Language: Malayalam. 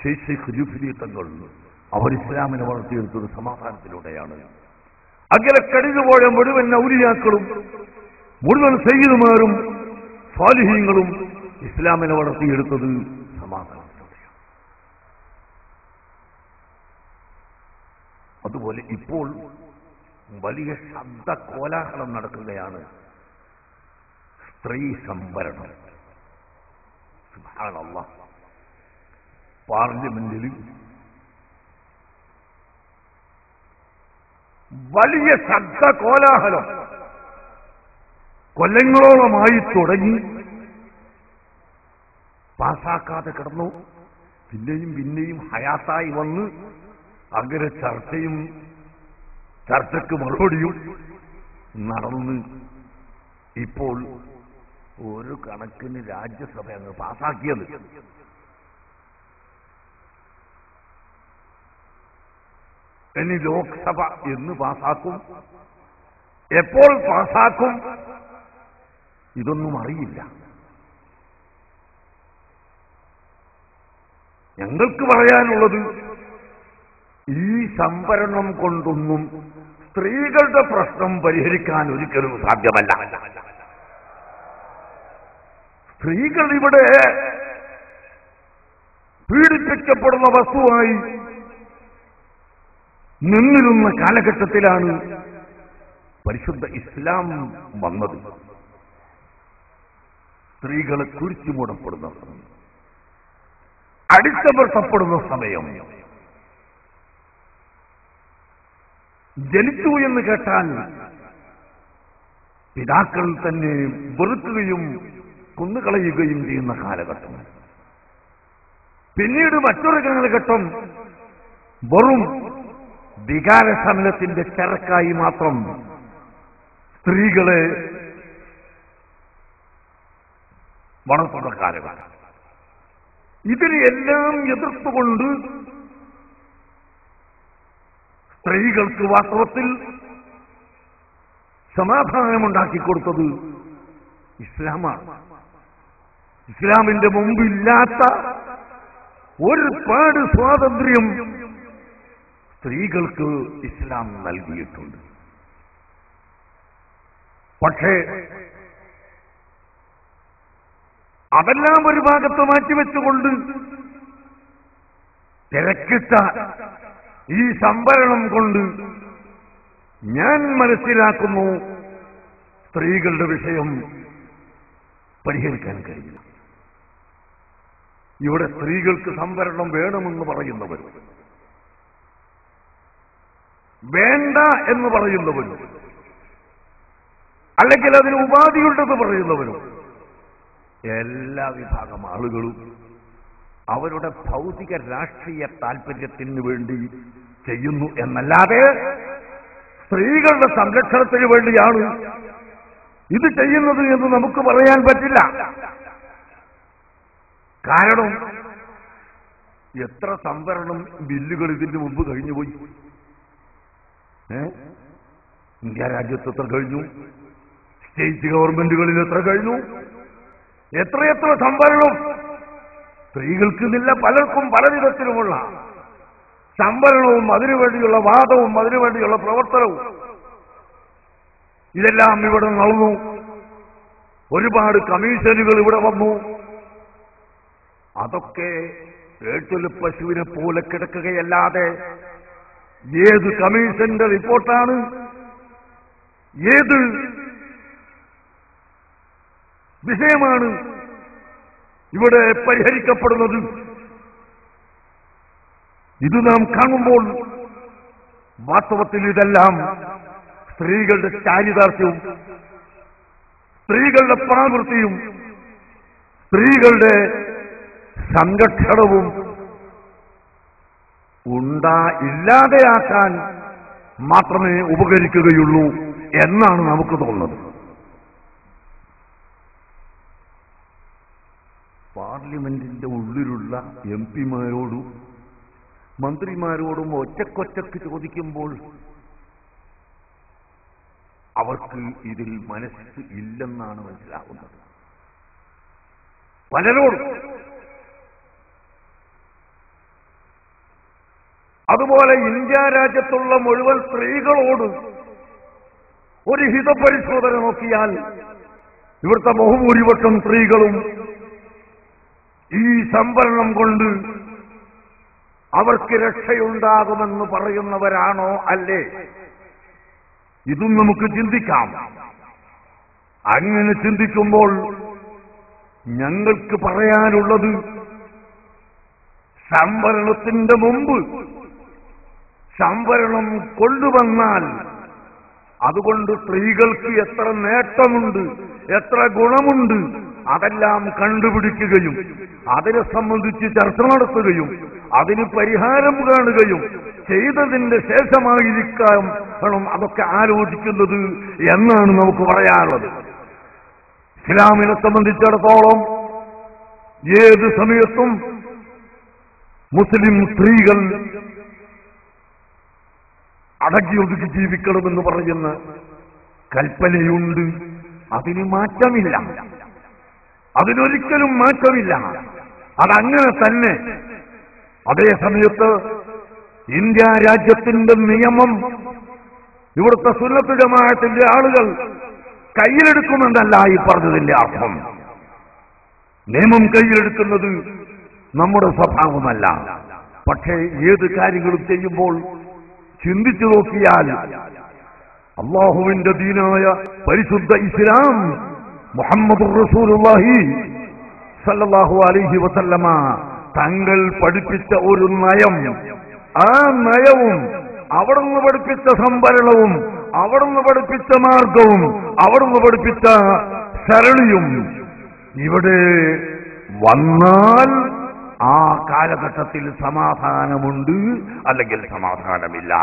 ഷെയ്ഖ് ജുഫ്രി തങ്ങൾ അവർ ഇസ്ലാമിനെ വളർത്തിയെടുത്തത് സമാധാനത്തിലൂടെയാണ്. അങ്ങനെ കഴിഞ്ഞുപോയ മുഴുവൻ ഔലിയാക്കളും മുഴുവൻ സയ്യിദുമാരും സ്വാലിഹീങ്ങളും ഇസ്ലാമിനെ വളർത്തിയെടുത്തത് സമാധാനത്തിലൂടെയാണ്. അതുപോലെ ഇപ്പോൾ വലിയ ശബ്ദ കോലാഹലം നടക്കുകയാണ് സ്ത്രീ സംവരണം. സുബ്ഹാനല്ലാഹ്, പാർലമെന്റിൽ വലിയ ശബ്ദ കോലാഹലം കൊല്ലങ്ങളോളമായി തുടങ്ങി, പാസാക്കാതെ കിടന്നു. പിന്നെയും ഹയാത്തായി വന്ന് അങ്ങനെ ചർച്ചയ്ക്ക് മറുപടിയും നടന്ന് ഇപ്പോൾ ഒരു കണക്കിന് രാജ്യസഭ അങ്ങ് പാസാക്കിയത്. ഇനി ലോക്സഭ എന്ന് പാസാക്കും, എപ്പോൾ പാസാക്കും, ഇതൊന്നും അറിയില്ല. ഞങ്ങൾക്ക് പറയാനുള്ളത്, ഈ സംവരണം കൊണ്ടൊന്നും സ്ത്രീകളുടെ പ്രശ്നം പരിഹരിക്കാൻ ഒരിക്കലും സാധ്യമല്ല. സ്ത്രീകൾ ഇവിടെ പീഡിപ്പിക്കപ്പെടുന്ന വസ്തുവായി നിന്നിരുന്ന കാലഘട്ടത്തിലാണ് പരിശുദ്ധ ഇസ്ലാം വന്നത്. സ്ത്രീകളെ കുഴിച്ചുമൂടപ്പെടുന്ന സമയം, അടിച്ചമർത്തപ്പെടുന്ന സമയം, ജനിച്ചു എന്ന് കേട്ടാൽ പിതാക്കൾ തന്നെ വെറുക്കുകയും കൊന്നുകളയുകയും ചെയ്യുന്ന കാലഘട്ടം. പിന്നീട് മറ്റൊരു കാലഘട്ടം വെറും വികാരസമരത്തിന്റെ ചരക്കായി മാത്രം സ്ത്രീകളെ വളർത്തുന്ന കാലഘട്ടം. ഇതിനെല്ലാം എതിർത്തുകൊണ്ട് സ്ത്രീകൾക്ക് വാസ്തവത്തിൽ സമാധാനമുണ്ടാക്കിക്കൊടുത്തത് ഇസ്ലാമാണ്. ഇസ്ലാമിന്റെ മുമ്പില്ലാത്ത ഒരുപാട് സ്വാതന്ത്ര്യം സ്ത്രീകൾക്ക് ഇസ്ലാം നൽകിയിട്ടുണ്ട്. പക്ഷേ അതെല്ലാം ഒരു ഭാഗത്ത് മാറ്റിവെച്ചുകൊണ്ട് തിരക്കിട്ട ഈ സംവരണം കൊണ്ട് ഞാൻ മനസ്സിലാക്കുന്നു സ്ത്രീകളുടെ വിഷയം പരിഹരിക്കാൻ കഴിയില്ല. ഇവിടെ സ്ത്രീകൾക്ക് സംവരണം വേണമെന്ന് പറയുന്നവരും വേണ്ട എന്ന് പറയുന്നവരും അല്ലെങ്കിൽ അതിന് ഉപാധിയുണ്ടെന്ന് പറയുന്നവരും എല്ലാ വിഭാഗം ആളുകളും അവരുടെ ഭൗതിക രാഷ്ട്രീയ താല്പര്യത്തിന് വേണ്ടി ചെയ്യുന്നു എന്നല്ലാതെ സ്ത്രീകളുടെ സംരക്ഷണത്തിന് വേണ്ടിയാണ് ഇത് ചെയ്യുന്നത് എന്ന് നമുക്ക് പറയാൻ പറ്റില്ല. കാരണം എത്ര സംവരണം ബില്ലുകൾ ഇതിന് മുമ്പ് കഴിഞ്ഞുപോയി. ഇന്ത്യ രാജ്യത്ത് എത്ര കഴിഞ്ഞു, സ്റ്റേറ്റ് ഗവൺമെന്റുകളിൽ എത്ര കഴിഞ്ഞു, എത്രയെത്ര സംവരണം സ്ത്രീകൾക്കിന്നില്ല. പലർക്കും പല വിധത്തിലുമുള്ള സംവരണവും അതിനുവേണ്ടിയുള്ള വാദവും അതിനുവേണ്ടിയുള്ള പ്രവർത്തനവും ഇതെല്ലാം ഇവിടെ നടന്നു. ഒരുപാട് കമ്മീഷനുകൾ ഇവിടെ വന്നു. അതൊക്കെ ഏട്ടില് പശുവിനെ പോലെ കിടക്കുകയല്ലാതെ ഏത് കമ്മീഷന്റെ റിപ്പോർട്ടാണ്, ഏത് വിഷയമാണ് ഇവിടെ പരിഹരിക്കപ്പെടുന്നത്? ഇത് നാം കാണുമ്പോൾ വാസ്തവത്തിൽ ഇതെല്ലാം സ്ത്രീകളുടെ ചാരിതാർത്ഥ്യവും സ്ത്രീകളുടെ പ്രാവൃത്തിയും സ്ത്രീകളുടെ സംരക്ഷണവും ഇല്ലാതെയാക്കാൻ മാത്രമേ ഉപകരിക്കുകയുള്ളൂ എന്നാണ് നമുക്ക് തോന്നുന്നത്. പാർലമെന്റിന്റെ ഉള്ളിലുള്ള എംപിമാരോടും മന്ത്രിമാരോടും ഒറ്റക്കൊറ്റക്ക് ചോദിക്കുമ്പോൾ അവർക്ക് ഇതിൽ മനസ്സ് ഇല്ലെന്നാണ് അതുപോലെ ഇന്ത്യ രാജ്യത്തുള്ള മുഴുവൻ സ്ത്രീകളോട് ഒരു ഹിതപരിശോധന നോക്കിയാൽ ഇവിടുത്തെ ബഹുഭൂരിപക്ഷം സ്ത്രീകളും ഈ സംവരണം കൊണ്ട് അവർക്ക് രക്ഷയുണ്ടാകുമെന്ന് പറയുന്നവരാണോ അല്ലേ? ഇതും നമുക്ക് ചിന്തിക്കാം. അങ്ങനെ ചിന്തിക്കുമ്പോൾ ഞങ്ങൾക്ക് പറയാനുള്ളത്, സംവരണത്തിന്റെ മുമ്പ് സംവരണം കൊണ്ടുവന്നാൽ അതുകൊണ്ട് സ്ത്രീകൾക്ക് എത്ര നേട്ടമുണ്ട്, എത്ര ഗുണമുണ്ട്, അതെല്ലാം കണ്ടുപിടിക്കുകയും അതിനെ സംബന്ധിച്ച് ചർച്ച നടത്തുകയും അതിന് പരിഹാരം കാണുകയും ചെയ്തതിന്റെ ശേഷമായിരിക്കണം അതൊക്കെ ആലോചിക്കുന്നത് എന്നാണ് നമുക്ക് പറയാനുള്ളത്. ഇസ്ലാമിനെ സംബന്ധിച്ചിടത്തോളം ഏത് സമയത്തും മുസ്ലിം സ്ത്രീകൾ അടങ്ങിയൊതുക്കി ജീവിക്കണമെന്ന് പറയുന്ന കൽപ്പനയുണ്ട്. അതിന് മാറ്റമില്ല, അതിനൊരിക്കലും മാറ്റമില്ല. അതങ്ങനെ തന്നെ. അതേ സമയത്ത് ഇന്ത്യ രാജ്യത്തിന്റെ നിയമം ഇവിടുത്തെ സുന്നത്ത് ജമാഅത്തിന്റെ ആളുകൾ കയ്യിലെടുക്കുമെന്നല്ല ഈ പറഞ്ഞതിന്റെ അർത്ഥം. നിയമം കയ്യിലെടുക്കുന്നത് നമ്മുടെ സ്വഭാവമല്ല. പക്ഷേ ഏത് കാര്യങ്ങളും ചെയ്യുമ്പോൾ ചിന്തിച്ചു നോക്കിയാൽ അല്ലാഹുവിന്റെ ദീനായ പരിശുദ്ധ ഇസ്ലാം മുഹമ്മദുർ റസൂലുള്ളാഹി സല്ലല്ലാഹു അലൈഹി വസല്ലമ തങ്ങൾ പഠിപ്പിച്ച ഒരു നയം, ആ നയവും അവിടുന്ന് പഠിപ്പിച്ച സംവരണവും അവിടുന്ന് പഠിപ്പിച്ച മാർഗവും അവിടുന്ന് പഠിപ്പിച്ച സരണിയും ഇവിടെ വന്നാൽ ആ കാലഘട്ടത്തിൽ സമാധാനമുണ്ട്, അല്ലെങ്കിൽ സമാധാനമില്ല.